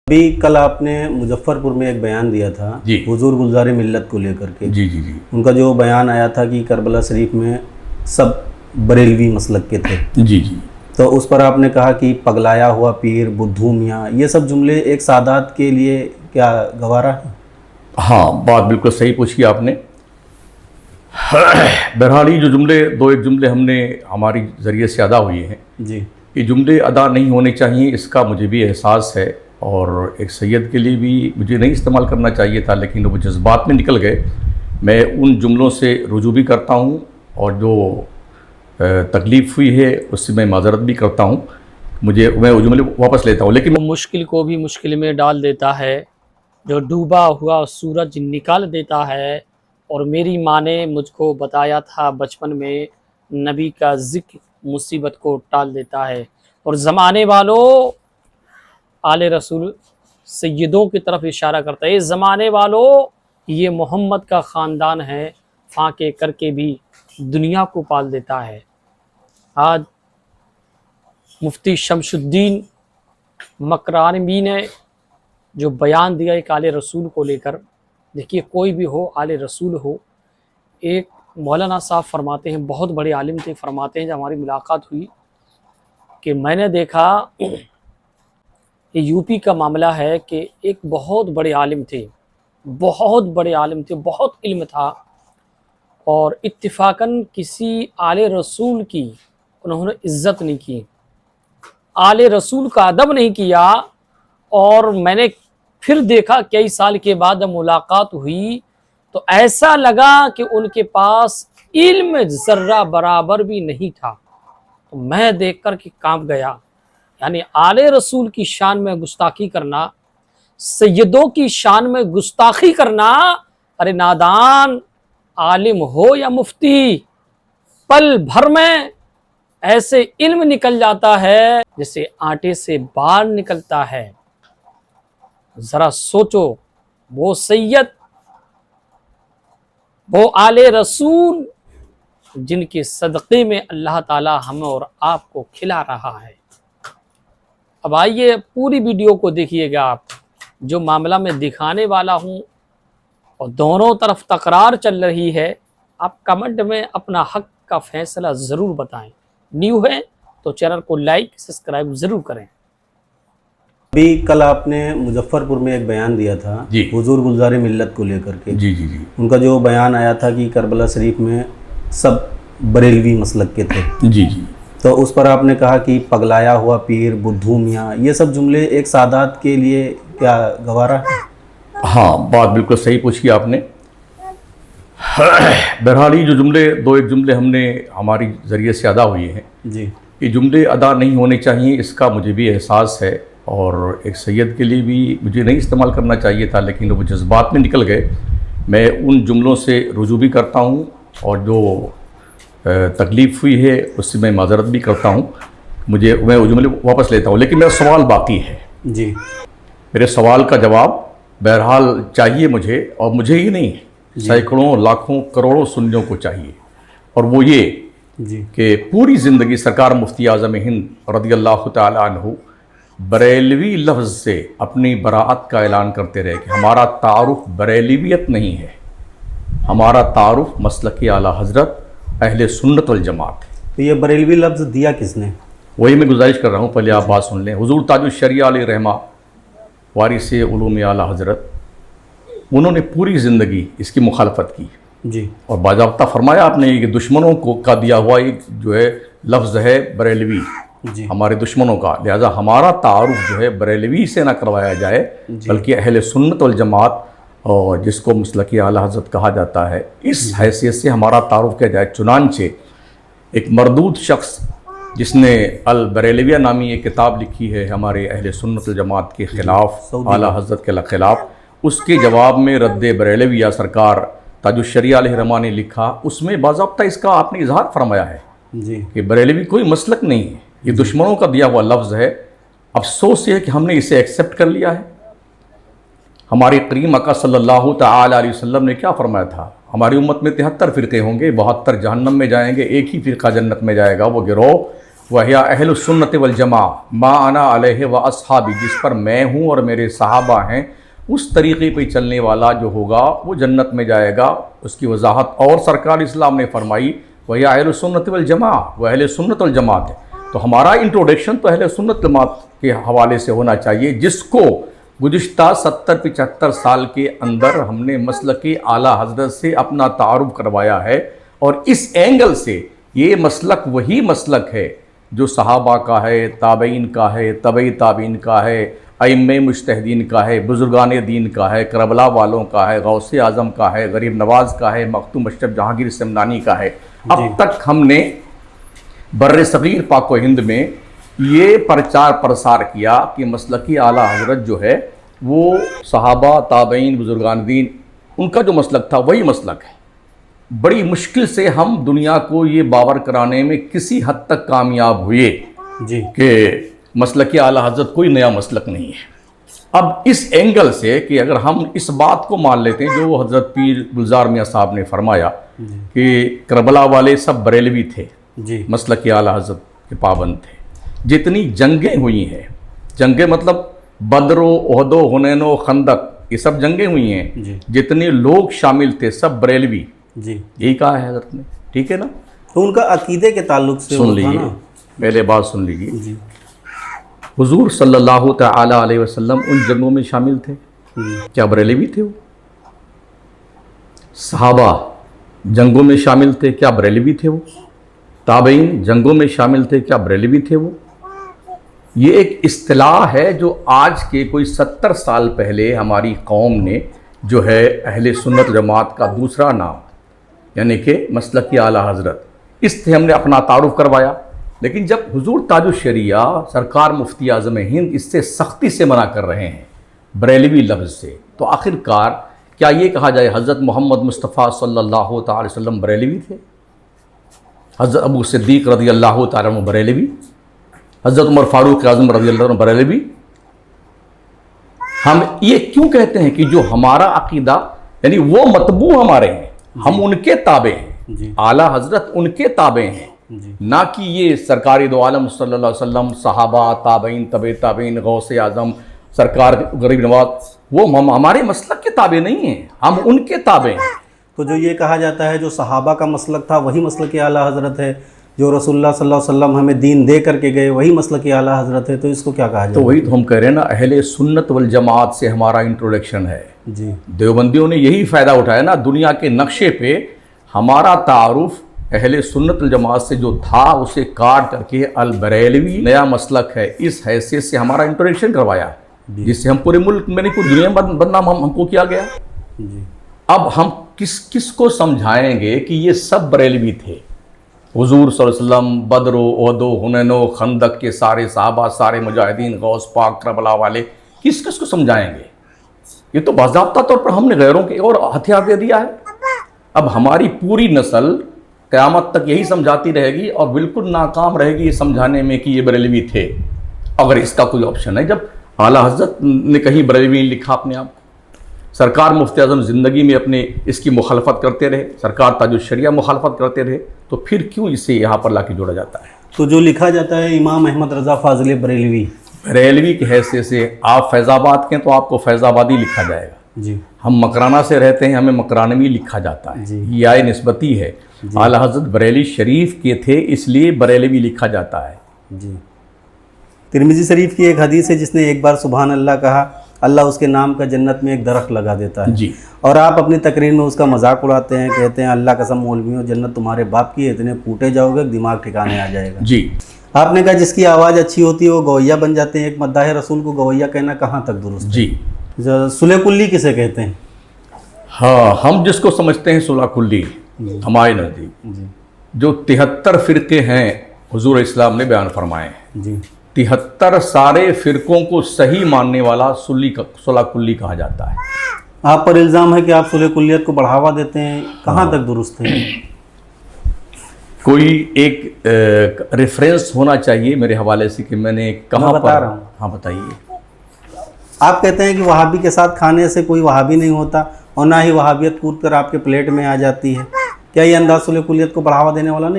ابھی کل آپ نے مظفر پور میں ایک بیان دیا تھا جی حضور گلزار ملت کو لے کر کے جی جی جی ان کا جو بیان آیا تھا کہ کربلا شریف میں سب بریلوی مسلک کے تھے، جی جی تو اس پر آپ نے کہا کہ پگلایا ہوا پیر، بدھو میاں، یہ سب جملے ایک سادات کے لیے کیا گوارا ہے؟ ہاں، بات بالکل صحیح پوچھی آپ نے۔ بہرحال یہ جو جملے ایک جملے ہم نے ہماری ذریعے سے ادا ہوئے ہیں، جی یہ جملے ادا نہیں ہونے چاہیے، اس کا مجھے بھی احساس ہے، اور ایک سید کے لیے بھی مجھے نہیں استعمال کرنا چاہیے تھا، لیکن وہ جذبات میں نکل گئے۔ میں ان جملوں سے رجوع بھی کرتا ہوں، اور جو تکلیف ہوئی ہے اس سے میں معذرت بھی کرتا ہوں، میں وہ جملے واپس لیتا ہوں۔ لیکن مشکل کو بھی مشکل میں ڈال دیتا ہے، جو ڈوبا ہوا سورج نکال دیتا ہے، اور میری ماں نے مجھ کو بتایا تھا بچپن میں، نبی کا ذکر مصیبت کو ٹال دیتا ہے۔ اور زمانے والوں، آل رسول سیدوں کی طرف اشارہ کرتا ہے، یہ زمانے والوں، یہ محمد کا خاندان ہے، فاقے کر کے بھی دنیا کو پال دیتا ہے۔ آج مفتی شمس الدین مکرانوی نے جو بیان دیا ایک آل رسول کو لے کر، دیکھیے کوئی بھی ہو، آل رسول ہو، ایک مولانا صاحب فرماتے ہیں، بہت بڑے عالم تھے، فرماتے ہیں جب ہماری ملاقات ہوئی کہ میں نے دیکھا، یہ یو پی کا معاملہ ہے کہ ایک بہت بڑے عالم تھے، بہت بڑے عالم تھے، بہت علم تھا، اور اتفاقاً کسی آل رسول کی انہوں نے عزت نہیں کی، آل رسول کا ادب نہیں کیا۔ اور میں نے پھر دیکھا کئی سال کے بعد جب ملاقات ہوئی تو ایسا لگا کہ ان کے پاس علم ذرہ برابر بھی نہیں تھا، تو میں دیکھ کر کے کانپ گیا۔ یعنی آل رسول کی شان میں گستاخی کرنا، سیدوں کی شان میں گستاخی کرنا، ارے نادان، عالم ہو یا مفتی، پل بھر میں ایسے علم نکل جاتا ہے جیسے آٹے سے بال نکلتا ہے۔ ذرا سوچو، وہ سید، وہ آل رسول جن کے صدقے میں اللہ تعالی ہمیں اور آپ کو کھلا رہا ہے۔ اب آئیے پوری ویڈیو کو دیکھیے گا آپ، جو معاملہ میں دکھانے والا ہوں، اور دونوں طرف تکرار چل رہی ہے، آپ کمنٹ میں اپنا حق کا فیصلہ ضرور بتائیں۔ نیو ہے تو چینل کو لائک سبسکرائب ضرور کریں۔ ابھی کل آپ نے مظفر پور میں ایک بیان دیا تھا جی حضور گلزار ملت کو لے کر کے جی جی جی ان کا جو بیان آیا تھا کہ کربلا شریف میں سب بریلوی مسلک کے تھے، جی جی تو اس پر آپ نے کہا کہ پگلایا ہوا پیر، بدھو میاں، یہ سب جملے ایک سادات کے لیے کیا گوارا ہے؟ ہاں، بات بالکل صحیح پوچھی آپ نے۔ بہرحال یہ جو ایک جملے ہم نے ہماری ذریعے سے ادا ہوئے ہیں، جی یہ جملے ادا نہیں ہونے چاہیے، اس کا مجھے بھی احساس ہے، اور ایک سید کے لیے بھی مجھے نہیں استعمال کرنا چاہیے تھا، لیکن وہ جذبات میں نکل گئے۔ میں ان جملوں سے رجوع بھی کرتا ہوں، اور جو تکلیف ہوئی ہے اس سے میں معذرت بھی کرتا ہوں، میں وہ جملے واپس لیتا ہوں۔ لیکن میرا سوال باقی ہے، جی میرے سوال کا جواب بہرحال چاہیے مجھے، اور مجھے ہی نہیں، سینکڑوں لاکھوں کروڑوں سنیوں کو چاہیے، اور وہ یہ جی کہ پوری زندگی سرکار مفتی اعظم ہند رضی اللہ تعالی عنہ بریلوی لفظ سے اپنی براعت کا اعلان کرتے رہے کہ ہمارا تعارف بریلویت نہیں ہے، ہمارا تعارف مسلک اعلیٰ حضرت اہل سنت والجماعت ہے۔ تو یہ بریلوی لفظ دیا کس نے؟ وہی میں گزارش کر رہا ہوں، پہلے آپ بات سن لیں۔ حضور تاج الشریعہ علیہ رحمہ، وارث علوم اعلیٰ حضرت، انہوں نے پوری زندگی اس کی مخالفت کی، جی اور باضابطہ فرمایا آپ نے کہ دشمنوں کا دیا ہوا ایک جو ہے لفظ ہے بریلوی، جی ہمارے دشمنوں کا، لہذا ہمارا تعارف جو ہے بریلوی سے نہ کروایا جائے، بلکہ اہل سنت والجماعت، اور جس کو مسلک اعلیٰ حضرت کہا جاتا ہے، اس حیثیت سے ہمارا تعارف کیا جائے۔ چنانچہ ایک مردود شخص جس نے البریلویہ نامی ایک کتاب لکھی ہے ہمارے اہل سنت والجماعت کے خلاف، اعلیٰ حضرت کے خلاف، اس کے جواب میں رد بریلویہ سرکار تاج الشریعہ علیہ رحمہ نے لکھا، اس میں باضابطہ اس کا آپ نے اظہار فرمایا ہے جی کہ بریلوی کوئی مسلک نہیں ہے، یہ دشمنوں کا دیا ہوا لفظ ہے۔ افسوس یہ ہے کہ ہم نے اسے ایکسیپٹ کر لیا ہے۔ ہمارے کریم آقا صلی اللہ تعالی علیہ وسلم نے کیا فرمایا تھا؟ ہماری امت میں 73 فرقے ہوں گے، 72 جہنم میں جائیں گے، ایک ہی فرقہ جنت میں جائے گا، وہ گروہ وہیا اہل السنت والجماع ما انا علیہ و اصحابی، جس پر میں ہوں اور میرے صحابہ ہیں، اس طریقے پہ چلنے والا جو ہوگا وہ جنت میں جائے گا۔ اس کی وضاحت اور سرکار اسلام نے فرمائی وہیا اہل السنت والجماع، وہ اہل سنت والجماعت ہے۔ تو ہمارا انٹروڈکشن تو اہل سنت جماعت کے حوالے سے ہونا چاہیے، جس کو گزشتہ 70-75 سال کے اندر ہم نے مسلک اعلیٰ حضرت سے اپنا تعارف کروایا ہے، اور اس اینگل سے یہ مسلک وہی مسلک ہے جو صحابہ کا ہے، تابعین کا ہے، تبعی تابعین کا ہے، ائمہ مجتہدین کا ہے، بزرگان دین کا ہے، کربلا والوں کا ہے، غوث اعظم کا ہے، غریب نواز کا ہے، مختوم اشرف جہانگیر سمنانی کا ہے۔ اب تک ہم نے بر صغیر پاک و ہند میں یہ پرچار پرسار کیا کہ مسلکی اعلیٰ حضرت جو ہے وہ صحابہ، تابعین، بزرگان دین، ان کا جو مسلک تھا وہی مسلک ہے۔ بڑی مشکل سے ہم دنیا کو یہ باور کرانے میں کسی حد تک کامیاب ہوئے کہ مسلک اعلیٰ حضرت کوئی نیا مسلک نہیں ہے۔ اب اس اینگل سے کہ اگر ہم اس بات کو مان لیتے ہیں جو حضرت پیر گلزار میاں صاحب نے فرمایا کہ کربلا والے سب بریلوی تھے، مسلک اعلیٰ حضرت کے پابند تھے، جتنی جنگیں ہوئی ہیں، جنگیں مطلب بدر و احد و حنین و خندق، یہ سب جنگیں ہوئی ہیں، جتنے لوگ شامل تھے سب بریلوی، یہی کہا ہے حضرت نے، ٹھیک ہے نا؟ تو ان کا عقیدے کے تعلق سے سن لیجیے، پہلے بات سن لیجیے، حضور صلی اللہ تعالی علیہ وسلم ان جنگوں میں شامل تھے، کیا بریلوی تھے وہ؟ صحابہ جنگوں میں شامل تھے، کیا بریلوی تھے وہ؟ تابعین جنگوں میں شامل تھے، کیا بریلوی تھے وہ؟ یہ ایک اصطلاح ہے جو آج کے کوئی 70 سال پہلے ہماری قوم نے جو ہے اہل سنت جماعت کا دوسرا نام یعنی کہ مسلکی اعلیٰ حضرت، اس سے ہم نے اپنا تعارف کروایا۔ لیکن جب حضور تاج الشریعہ سرکار مفتی اعظم ہند اس سے سختی سے منع کر رہے ہیں بریلوی لفظ سے، تو آخر کار کیا یہ کہا جائے حضرت محمد مصطفیٰ صلی اللہ تعالی وسلم بریلوی تھے؟ حضرت ابو صدیق رضی اللہ تعالیٰ عنہ بریلوی؟ حضرت عمر فاروق اعظم رضی اللہ عنہ بریلوی؟ ہم یہ کیوں کہتے ہیں کہ جو ہمارا عقیدہ یعنی وہ متبوع ہمارے ہیں، ہم ان کے تابع ہیں، اعلیٰ حضرت ان کے تابع ہیں، نہ کہ یہ سرکار دو عالم صلی اللہ علیہ وسلم، صحابہ، تابعین، تبع تابعین، غوث اعظم، سرکار غریب نواز، وہ ہمارے مسلک کے تابع نہیں ہیں، ہم ان کے تابع ہیں۔ تو جو یہ کہا جاتا ہے جو صحابہ کا مسلک تھا وہی مسلک اعلیٰ حضرت ہے، جو رسول اللہ صلی اللہ علیہ وسلم ہمیں دین دے کر کے گئے وہی مسلک اعلیٰ حضرت ہے، تو اس کو کیا کہا جائے؟ تو وہی تو ہم کہہ رہے ہیں نا، اہل سنت والجماعت سے ہمارا انٹروڈکشن ہے۔ دیوبندیوں نے یہی فائدہ اٹھایا نا، دنیا کے نقشے پہ ہمارا تعارف اہل سنت والجماعت سے جو تھا اسے کاٹ کر کے البریلوی نیا مسلک ہے، اس حیثیت سے ہمارا انٹروڈکشن کروایا، جس سے ہم پورے ملک میں نہیں پوری دنیا میں بدنام ہم کو کیا گیا۔ اب ہم کس کو سمجھائیں گے کہ یہ سب بریلوی تھے؟ حضور صلی اللہ علیہ وسلم، بدر و احد و حنین و خندق کے سارے صحابہ، سارے مجاہدین، غوث پاک، کربلا والے، کس کو سمجھائیں گے؟ یہ تو باضابطہ طور پر ہم نے غیروں کے اور ہتھیار دے دیا ہے۔ اب ہماری پوری نسل قیامت تک یہی سمجھاتی رہے گی اور بالکل ناکام رہے گی یہ سمجھانے میں کہ یہ بریلوی تھے، اگر اس کا کوئی آپشن ہے۔ جب اعلیٰ حضرت نے کہیں بریلوی لکھا اپنے آپ کو، سرکار مفتی اعظم زندگی میں اپنے اس کی مخالفت کرتے رہے، سرکار تاج الشریعہ مخالفت کرتے رہے، تو پھر کیوں اسے یہاں پر لا کے جوڑا جاتا ہے؟ تو جو لکھا جاتا ہے امام احمد رضا فاضل بریلوی کی حیثیت سے آپ فیض آباد کے ہیں تو آپ کو فیض آبادی لکھا جائے گا، ہم مکرانہ سے رہتے ہیں ہمیں مکرانوی لکھا جاتا ہے، یہ آئے نسبتی ہے۔ اعلیٰ حضرت بریلی شریف کے تھے اس لیے بریلوی لکھا جاتا ہے۔ ترمذی شریف کی ایک حدیث ہے، جس نے ایک بار سبحان اللہ کہا اللہ اس کے نام کا جنت میں ایک درخت لگا دیتا ہے، اور آپ اپنی تقریر میں اس کا مذاق اڑاتے ہیں، کہتے ہیں اللہ قسم مولویوں جنت تمہارے باپ کی ہے، اتنے کوٹے جاؤ گے دماغ ٹھکانے آ جائے گا۔ آپ نے کہا جس کی آواز اچھی ہوتی ہے وہ گویا بن جاتے ہیں، ایک مداح رسول کو گویا کہنا کہاں تک درست ہے؟ صلح کلی کسے کہتے ہیں؟ ہاں، ہم جس کو سمجھتے ہیں صلح کلی ہمارے نزدیک جو 73 فرقے ہیں حضور اسلام نے بیان فرمائے ہیں، 73 سارے فرقوں کو صحیح ماننے والا صلح کلی کہا جاتا ہے۔ آپ پر الزام ہے کہ آپ صلح کلیت کو بڑھاوا دیتے ہیں، کہاں تک درست ہے؟ کوئی ایک ریفرنس ہونا چاہیے میرے حوالے سے کہ میں نے کہاں پر بتا رہا ہوں۔ ہاں بتائیے۔ آپ کہتے ہیں کہ وہابی کے ساتھ کھانے سے کوئی وہابی نہیں ہوتا اور نہ ہی وہابیت کود کر آپ کے پلیٹ میں آ جاتی ہے، کیا یہ انداز صلح کلیت کو بڑھاوا دینے والا نہیں؟